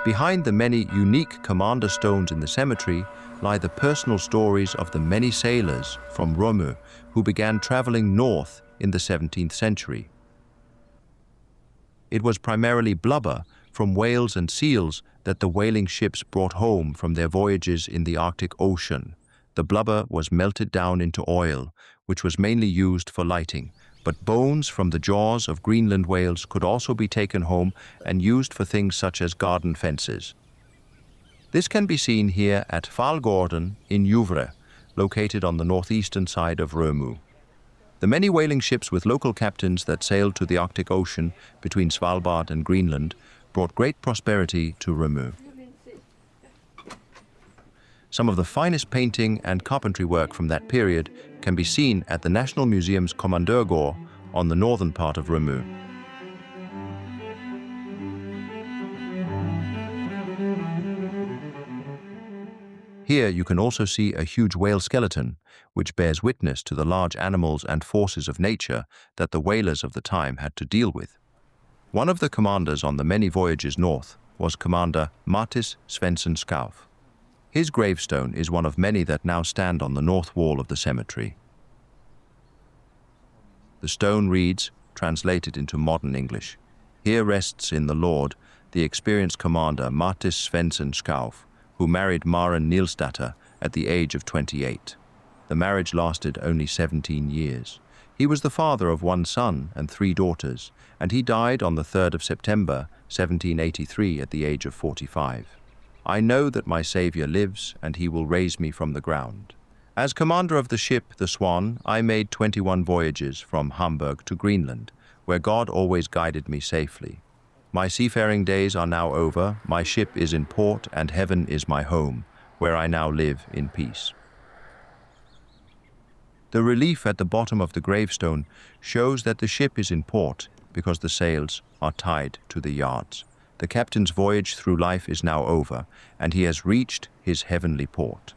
Behind the many unique commander stones in the cemetery lie the personal stories of the many sailors from Rømø who began traveling north in the 17th century. It was primarily blubber from whales and seals that the whaling ships brought home from their voyages in the Arctic Ocean. The blubber was melted down into oil, which was mainly used for lighting, but bones from the jaws of Greenland whales could also be taken home and used for things such as garden fences. This can be seen here at Hvalgården in Juvre, located on the northeastern side of Rømø. The many whaling ships with local captains that sailed to the Arctic Ocean between Svalbard and Greenland brought great prosperity to Rømø. Some of the finest painting and carpentry work from that period can be seen at the National Museum's Kommandørgård on the northern part of Rømø. Here you can also see a huge whale skeleton, which bears witness to the large animals and forces of nature that the whalers of the time had to deal with. One of the commanders on the many voyages north was Commander Matthis Svensen Schouw. His gravestone is one of many that now stand on the north wall of the cemetery. The stone reads, translated into modern English, "Here rests in the Lord the experienced commander Matthis Svensen Schouw, who married Maren Nilsdatter at the age of 28. The marriage lasted only 17 years. He was the father of one son and 3 daughters, and he died on the 3rd of September, 1783 at the age of 45. I know that my Saviour lives, and he will raise me from the ground. As commander of the ship, the Swan, I made 21 voyages from Hamburg to Greenland, where God always guided me safely. My seafaring days are now over, my ship is in port, and heaven is my home, where I now live in peace." The relief at the bottom of the gravestone shows that the ship is in port because the sails are tied to the yards. The captain's voyage through life is now over, and he has reached his heavenly port.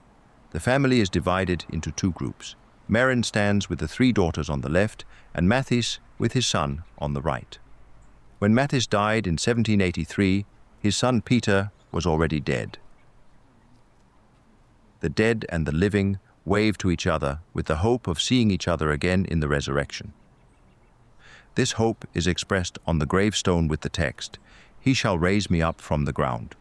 The family is divided into 2 groups. Maren stands with the 3 daughters on the left, and Matthis with his son on the right. When Matthis died in 1783, his son Peter was already dead. The dead and the living wave to each other with the hope of seeing each other again in the resurrection. This hope is expressed on the gravestone with the text, "He shall raise me up from the ground."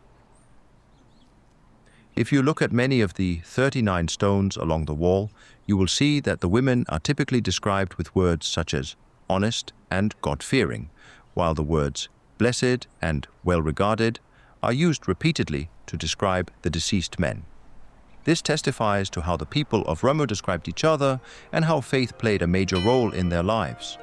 If you look at many of the 39 stones along the wall, you will see that the women are typically described with words such as honest and God-fearing, while the words blessed and well-regarded are used repeatedly to describe the deceased men. This testifies to how the people of Rømø described each other and how faith played a major role in their lives.